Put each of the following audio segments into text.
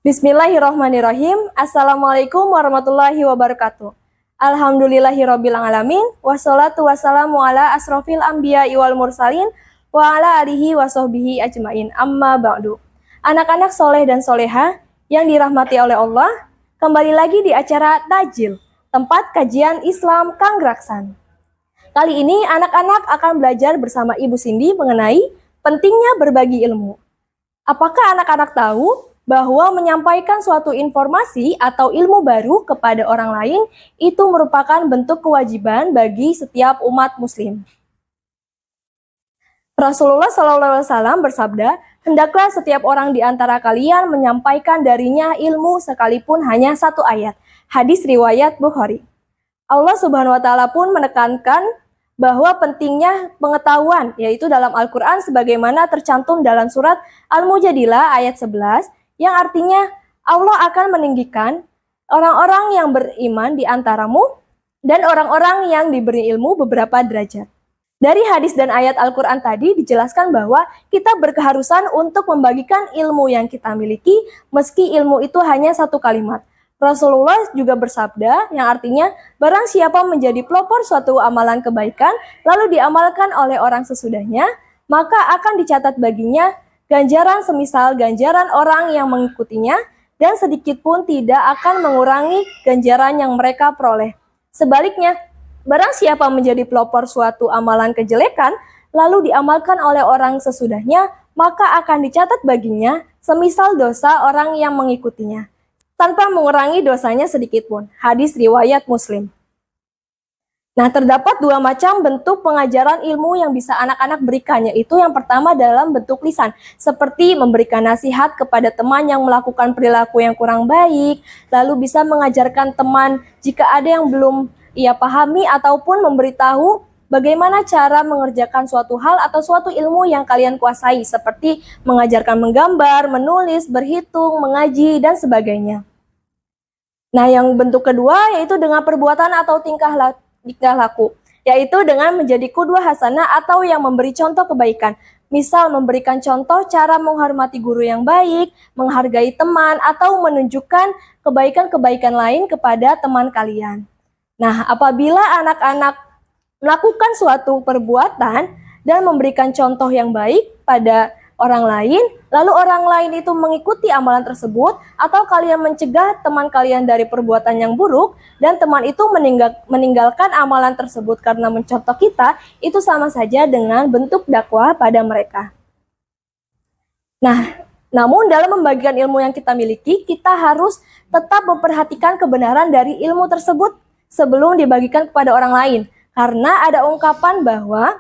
Bismillahirrahmanirrahim. Assalamualaikum warahmatullahi wabarakatuh. Alhamdulillahirabbil alamin wassalatu wassalamu ala asrofil anbiya wal mursalin wa ala alihi wasahbihi ajmain. Amma ba'du. Anak-anak soleh dan soleha yang dirahmati oleh Allah, kembali lagi di acara Tajil, tempat kajian Islam Kang Raksan. Kali ini anak-anak akan belajar bersama Ibu Cindy mengenai pentingnya berbagi ilmu. Apakah anak-anak tahu bahwa menyampaikan suatu informasi atau ilmu baru kepada orang lain itu merupakan bentuk kewajiban bagi setiap umat muslim? Rasulullah SAW bersabda, hendaklah setiap orang di antara kalian menyampaikan darinya ilmu sekalipun hanya satu ayat. Hadis riwayat Bukhari. Allah Subhanahu wa Ta'ala pun menekankan bahwa pentingnya pengetahuan, yaitu dalam Al-Quran sebagaimana tercantum dalam surat Al-Mujadilah ayat 11, yang artinya Allah akan meninggikan orang-orang yang beriman di antaramu dan orang-orang yang diberi ilmu beberapa derajat. Dari hadis dan ayat Al-Quran tadi dijelaskan bahwa kita berkeharusan untuk membagikan ilmu yang kita miliki meski ilmu itu hanya satu kalimat. Rasulullah juga bersabda yang artinya barang siapa menjadi pelopor suatu amalan kebaikan lalu diamalkan oleh orang sesudahnya, maka akan dicatat baginya ganjaran semisal ganjaran orang yang mengikutinya dan sedikit pun tidak akan mengurangi ganjaran yang mereka peroleh. Sebaliknya, barang siapa menjadi pelopor suatu amalan kejelekan lalu diamalkan oleh orang sesudahnya, maka akan dicatat baginya semisal dosa orang yang mengikutinya, tanpa mengurangi dosanya sedikit pun. Hadis riwayat Muslim. Nah, terdapat dua macam bentuk pengajaran ilmu yang bisa anak-anak berikan, yaitu yang pertama dalam bentuk lisan, seperti memberikan nasihat kepada teman yang melakukan perilaku yang kurang baik, lalu bisa mengajarkan teman jika ada yang belum ia pahami, ataupun memberitahu bagaimana cara mengerjakan suatu hal atau suatu ilmu yang kalian kuasai, seperti mengajarkan menggambar, menulis, berhitung, mengaji, dan sebagainya. Nah, yang bentuk kedua yaitu dengan perbuatan atau tingkah laku, yaitu dengan menjadi qudwah hasanah atau yang memberi contoh kebaikan. Misal memberikan contoh cara menghormati guru yang baik, menghargai teman, atau menunjukkan kebaikan-kebaikan lain kepada teman kalian. Nah, apabila anak-anak melakukan suatu perbuatan dan memberikan contoh yang baik pada orang lain, lalu orang lain itu mengikuti amalan tersebut, atau kalian mencegah teman kalian dari perbuatan yang buruk, dan teman itu meninggalkan amalan tersebut karena mencontoh kita, itu sama saja dengan bentuk dakwah pada mereka. Nah, namun dalam membagikan ilmu yang kita miliki, kita harus tetap memperhatikan kebenaran dari ilmu tersebut sebelum dibagikan kepada orang lain. Karena ada ungkapan bahwa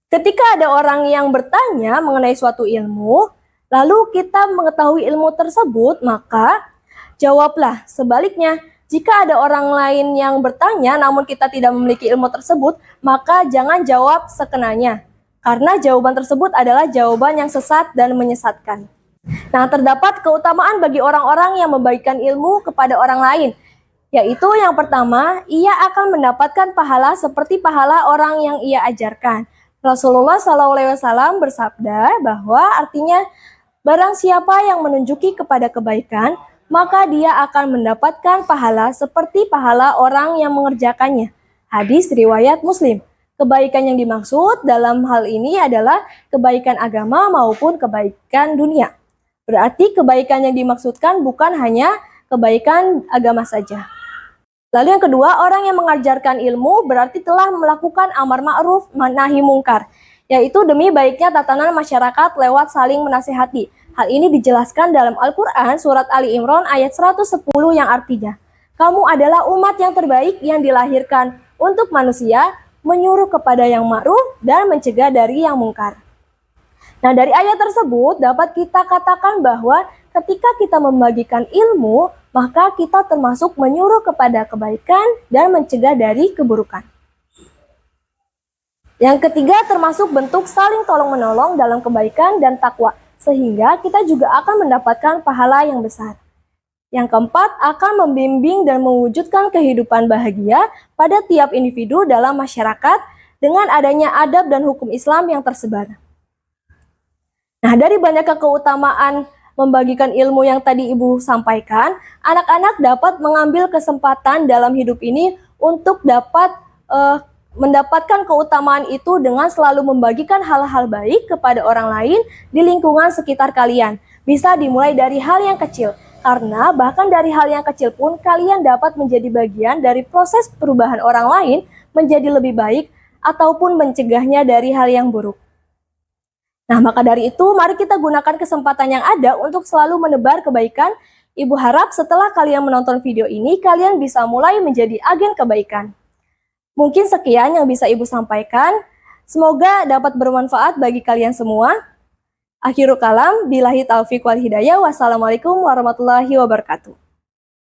ketika ada orang yang bertanya mengenai suatu ilmu, lalu kita mengetahui ilmu tersebut, maka jawablah. Sebaliknya, jika ada orang lain yang bertanya namun kita tidak memiliki ilmu tersebut, maka jangan jawab sekenanya. Karena jawaban tersebut adalah jawaban yang sesat dan menyesatkan. Nah, terdapat keutamaan bagi orang-orang yang membagikan ilmu kepada orang lain, yaitu yang pertama, ia akan mendapatkan pahala seperti pahala orang yang ia ajarkan. Rasulullah SAW bersabda bahwa artinya barang siapa yang menunjuki kepada kebaikan, maka dia akan mendapatkan pahala seperti pahala orang yang mengerjakannya. Hadis riwayat Muslim. Kebaikan yang dimaksud dalam hal ini adalah kebaikan agama maupun kebaikan dunia. Berarti kebaikan yang dimaksudkan bukan hanya kebaikan agama saja. Lalu yang kedua, orang yang mengajarkan ilmu berarti telah melakukan amar ma'ruf nahi mungkar, yaitu demi baiknya tatanan masyarakat lewat saling menasihati. Hal ini dijelaskan dalam Al-Quran surat Ali Imran ayat 110 yang artinya, kamu adalah umat yang terbaik yang dilahirkan untuk manusia, menyuruh kepada yang ma'ruf dan mencegah dari yang mungkar. Nah, dari ayat tersebut dapat kita katakan bahwa ketika kita membagikan ilmu, maka kita termasuk menyuruh kepada kebaikan dan mencegah dari keburukan. Yang ketiga, termasuk bentuk saling tolong-menolong dalam kebaikan dan takwa, sehingga kita juga akan mendapatkan pahala yang besar. Yang keempat, akan membimbing dan mewujudkan kehidupan bahagia pada tiap individu dalam masyarakat dengan adanya adab dan hukum Islam yang tersebar. Nah, dari banyaknya keutamaan membagikan ilmu yang tadi Ibu sampaikan, anak-anak dapat mengambil kesempatan dalam hidup ini untuk dapat mendapatkan keutamaan itu dengan selalu membagikan hal-hal baik kepada orang lain di lingkungan sekitar kalian. Bisa dimulai dari hal yang kecil, karena bahkan dari hal yang kecil pun kalian dapat menjadi bagian dari proses perubahan orang lain menjadi lebih baik ataupun mencegahnya dari hal yang buruk. Nah, maka dari itu, mari kita gunakan kesempatan yang ada untuk selalu menebar kebaikan. Ibu harap setelah kalian menonton video ini, kalian bisa mulai menjadi agen kebaikan. Mungkin sekian yang bisa Ibu sampaikan. Semoga dapat bermanfaat bagi kalian semua. Akhirul kalam, billahi taufiq wal hidayah. Wassalamualaikum warahmatullahi wabarakatuh.